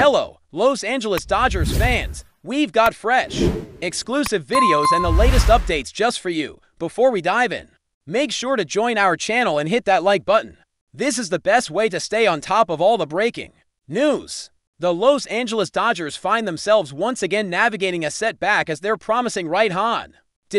Hello, Los Angeles Dodgers fans. We've got fresh, exclusive videos and the latest updates just for you. Before we dive in, make sure to join our channel and hit that like button. This is the best way to stay on top of all the breaking news. The Los Angeles Dodgers find themselves once again navigating a setback as their promising right-hand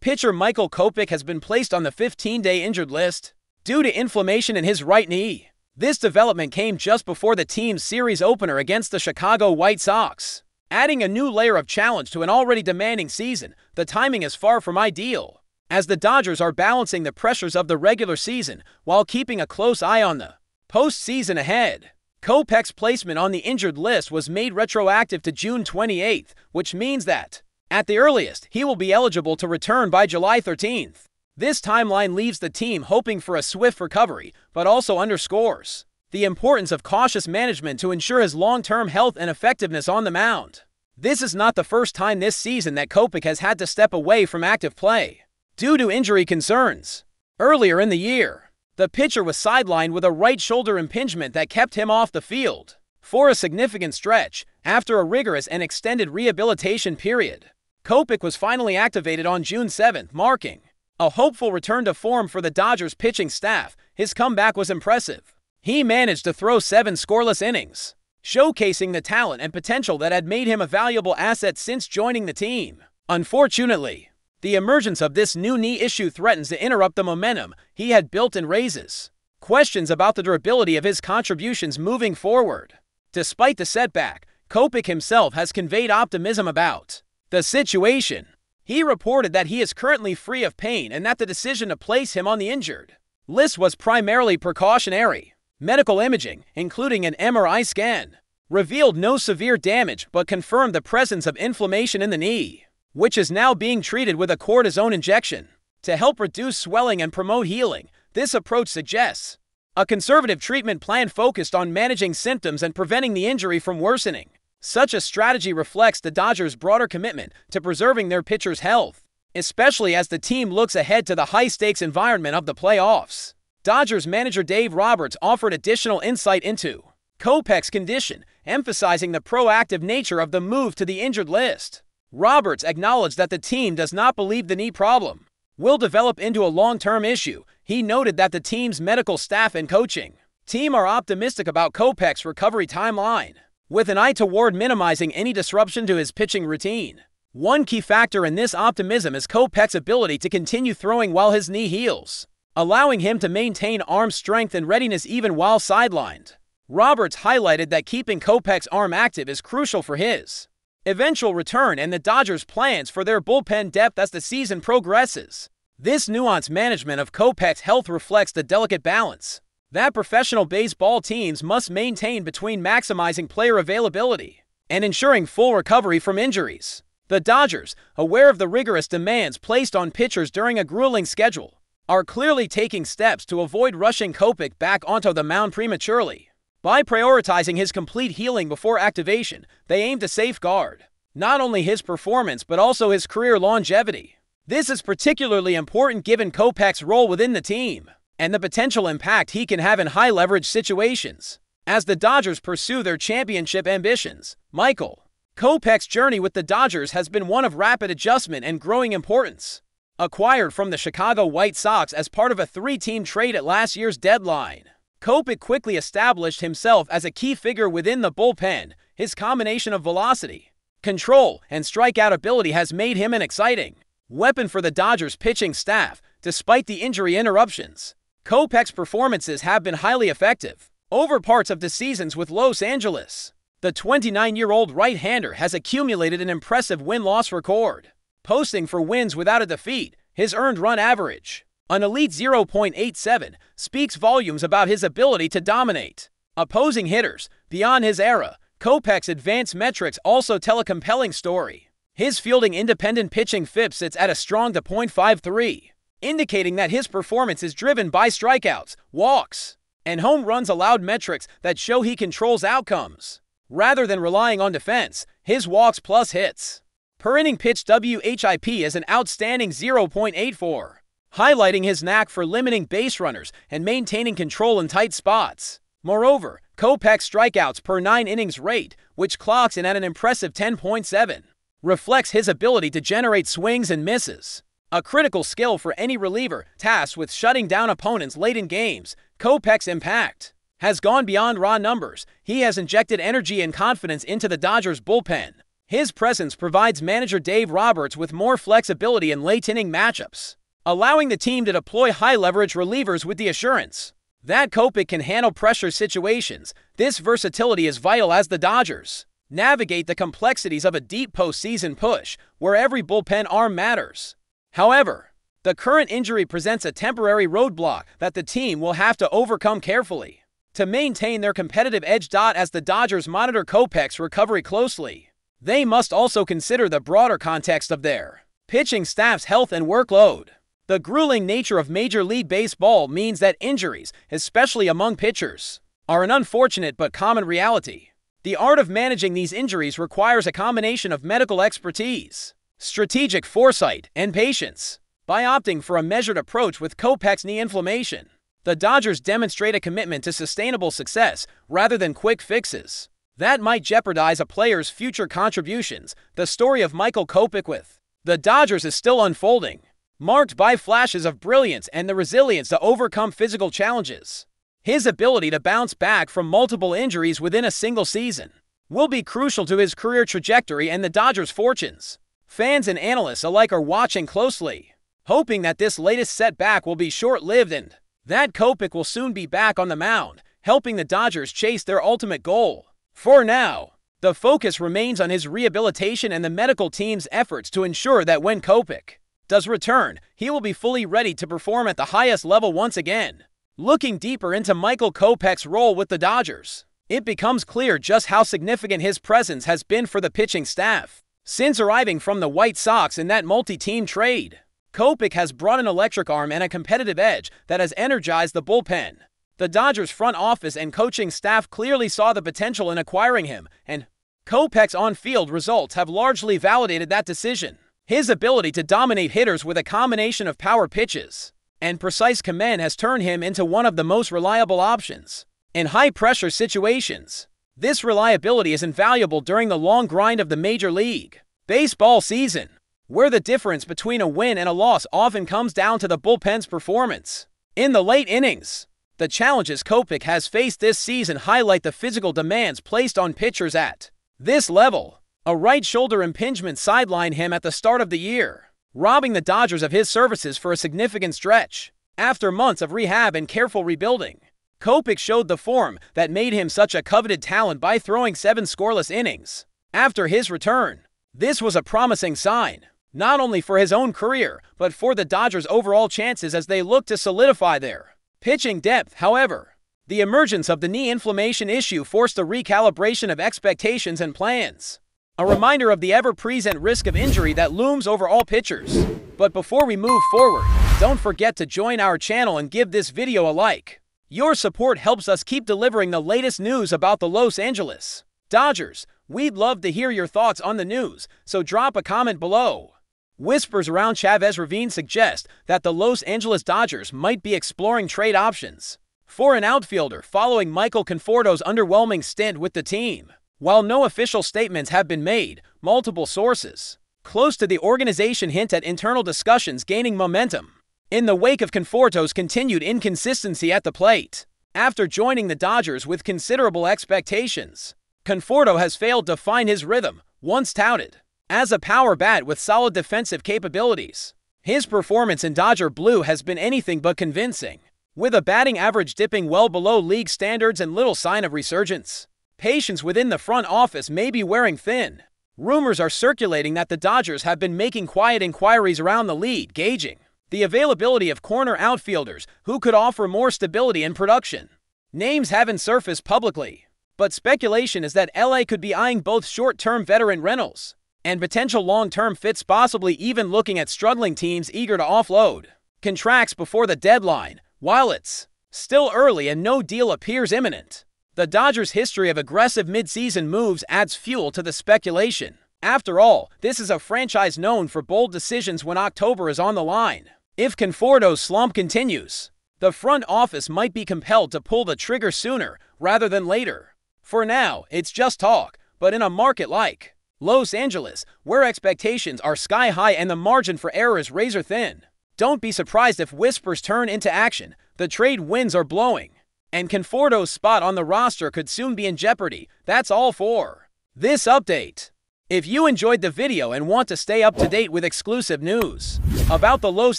pitcher Michael Kopech has been placed on the 15-day injured list due to inflammation in his right knee. This development came just before the team's series opener against the Chicago White Sox. Adding a new layer of challenge to an already demanding season, the timing is far from ideal, as the Dodgers are balancing the pressures of the regular season while keeping a close eye on the postseason ahead. Kopech's placement on the injured list was made retroactive to June 28th, which means that, at the earliest, he will be eligible to return by July 13th. This timeline leaves the team hoping for a swift recovery, but also underscores the importance of cautious management to ensure his long-term health and effectiveness on the mound. This is not the first time this season that Kopech has had to step away from active play due to injury concerns. Earlier in the year, the pitcher was sidelined with a right shoulder impingement that kept him off the field for a significant stretch. After a rigorous and extended rehabilitation period, Kopech was finally activated on June 7th, marking a hopeful return to form for the Dodgers pitching staff. His comeback was impressive. He managed to throw 7 scoreless innings, showcasing the talent and potential that had made him a valuable asset since joining the team. Unfortunately, the emergence of this new knee issue threatens to interrupt the momentum he had built and raises questions about the durability of his contributions moving forward. Despite the setback, Kopech himself has conveyed optimism about the situation. He reported that he is currently free of pain and that the decision to place him on the injured list was primarily precautionary. Medical imaging, including an MRI scan, revealed no severe damage but confirmed the presence of inflammation in the knee, which is now being treated with a cortisone injection to help reduce swelling and promote healing. This approach suggests a conservative treatment plan focused on managing symptoms and preventing the injury from worsening. Such a strategy reflects the Dodgers' broader commitment to preserving their pitcher's health, especially as the team looks ahead to the high-stakes environment of the playoffs. Dodgers manager Dave Roberts offered additional insight into Kopech's condition, emphasizing the proactive nature of the move to the injured list. Roberts acknowledged that the team does not believe the knee problem will develop into a long-term issue. He noted that the team's medical staff and coaching team are optimistic about Kopech's recovery timeline, with an eye toward minimizing any disruption to his pitching routine. One key factor in this optimism is Kopech's ability to continue throwing while his knee heals, allowing him to maintain arm strength and readiness even while sidelined. Roberts highlighted that keeping Kopech's arm active is crucial for his eventual return and the Dodgers' plans for their bullpen depth as the season progresses. This nuanced management of Kopech's health reflects the delicate balance that professional baseball teams must maintain between maximizing player availability and ensuring full recovery from injuries. The Dodgers, aware of the rigorous demands placed on pitchers during a grueling schedule, are clearly taking steps to avoid rushing Kopech back onto the mound prematurely. By prioritizing his complete healing before activation, they aim to safeguard not only his performance but also his career longevity. This is particularly important given Kopech's role within the team and the potential impact he can have in high-leverage situations. As the Dodgers pursue their championship ambitions, Michael Kopech's journey with the Dodgers has been one of rapid adjustment and growing importance. Acquired from the Chicago White Sox as part of a 3-team trade at last year's deadline, Kopech quickly established himself as a key figure within the bullpen. His combination of velocity, control, and strikeout ability has made him an exciting weapon for the Dodgers pitching staff. Despite the injury interruptions, Kopech's performances have been highly effective over parts of the seasons with Los Angeles. The 29-year-old right-hander has accumulated an impressive win-loss record, posting for wins without a defeat. His earned run average, an elite 0.87, speaks volumes about his ability to dominate opposing hitters. Beyond his era, Kopech's advanced metrics also tell a compelling story. His fielding independent pitching FIP sits at a strong .53, indicating that his performance is driven by strikeouts, walks, and home runs allowed, metrics that show he controls outcomes rather than relying on defense. His walks plus hits per inning pitched WHIP is an outstanding 0.84, highlighting his knack for limiting base runners and maintaining control in tight spots. Moreover, Kopech's strikeouts per 9 innings rate, which clocks in at an impressive 10.7, reflects his ability to generate swings and misses. A critical skill for any reliever tasked with shutting down opponents late in games, Kopech's impact has gone beyond raw numbers. He has injected energy and confidence into the Dodgers bullpen. His presence provides manager Dave Roberts with more flexibility in late-inning matchups, allowing the team to deploy high-leverage relievers with the assurance that Kopech can handle pressure situations. This versatility is vital as the Dodgers navigate the complexities of a deep postseason push, where every bullpen arm matters. However, the current injury presents a temporary roadblock that the team will have to overcome carefully to maintain their competitive edge. As the Dodgers monitor Kopech's recovery closely, they must also consider the broader context of their pitching staff's health and workload. The grueling nature of Major League Baseball means that injuries, especially among pitchers, are an unfortunate but common reality. The art of managing these injuries requires a combination of medical expertise, strategic foresight, and patience. By opting for a measured approach with Kopech's knee inflammation, the Dodgers demonstrate a commitment to sustainable success rather than quick fixes that might jeopardize a player's future contributions. The story of Michael Kopech with the Dodgers is still unfolding, marked by flashes of brilliance and the resilience to overcome physical challenges. His ability to bounce back from multiple injuries within a single season will be crucial to his career trajectory and the Dodgers' fortunes. Fans and analysts alike are watching closely, hoping that this latest setback will be short-lived and that Kopech will soon be back on the mound, helping the Dodgers chase their ultimate goal. For now, the focus remains on his rehabilitation and the medical team's efforts to ensure that when Kopech does return, he will be fully ready to perform at the highest level once again. Looking deeper into Michael Kopech's role with the Dodgers, it becomes clear just how significant his presence has been for the pitching staff. Since arriving from the White Sox in that multi-team trade, Kopech has brought an electric arm and a competitive edge that has energized the bullpen. The Dodgers front office and coaching staff clearly saw the potential in acquiring him, and Kopech's on-field results have largely validated that decision. His ability to dominate hitters with a combination of power pitches and precise command has turned him into one of the most reliable options in high-pressure situations. This reliability is invaluable during the long grind of the Major League Baseball season, where the difference between a win and a loss often comes down to the bullpen's performance. In the late innings, the challenges Kopech has faced this season highlight the physical demands placed on pitchers at this level. A right shoulder impingement sidelined him at the start of the year, robbing the Dodgers of his services for a significant stretch. After months of rehab and careful rebuilding, Kopech showed the form that made him such a coveted talent by throwing 7 scoreless innings. After his return, this was a promising sign, not only for his own career, but for the Dodgers' overall chances as they look to solidify their pitching depth. However, the emergence of the knee inflammation issue forced a recalibration of expectations and plans, a reminder of the ever-present risk of injury that looms over all pitchers. But before we move forward, don't forget to join our channel and give this video a like. Your support helps us keep delivering the latest news about the Los Angeles Dodgers. We'd love to hear your thoughts on the news, so drop a comment below. Whispers around Chavez Ravine suggest that the Los Angeles Dodgers might be exploring trade options for an outfielder following Michael Conforto's underwhelming stint with the team. While no official statements have been made, multiple sources close to the organization hint at internal discussions gaining momentum in the wake of Conforto's continued inconsistency at the plate. After joining the Dodgers with considerable expectations, Conforto has failed to find his rhythm. Once touted as a power bat with solid defensive capabilities, his performance in Dodger blue has been anything but convincing, with a batting average dipping well below league standards and little sign of resurgence. Patience within the front office may be wearing thin. Rumors are circulating that the Dodgers have been making quiet inquiries around the league, gauging the availability of corner outfielders who could offer more stability and production. Names haven't surfaced publicly, but speculation is that LA could be eyeing both short-term veteran rentals and potential long-term fits, possibly even looking at struggling teams eager to offload contracts before the deadline. While it's still early and no deal appears imminent, the Dodgers' history of aggressive mid-season moves adds fuel to the speculation. After all, this is a franchise known for bold decisions when October is on the line. If Conforto's slump continues, the front office might be compelled to pull the trigger sooner rather than later. For now, it's just talk, but in a market like Los Angeles, where expectations are sky high and the margin for error is razor thin, don't be surprised if whispers turn into action, the trade winds are blowing, and Conforto's spot on the roster could soon be in jeopardy. That's all for this update. If you enjoyed the video and want to stay up to date with exclusive news about the Los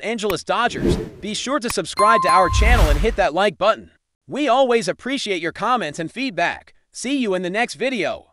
Angeles Dodgers, be sure to subscribe to our channel and hit that like button. We always appreciate your comments and feedback. See you in the next video.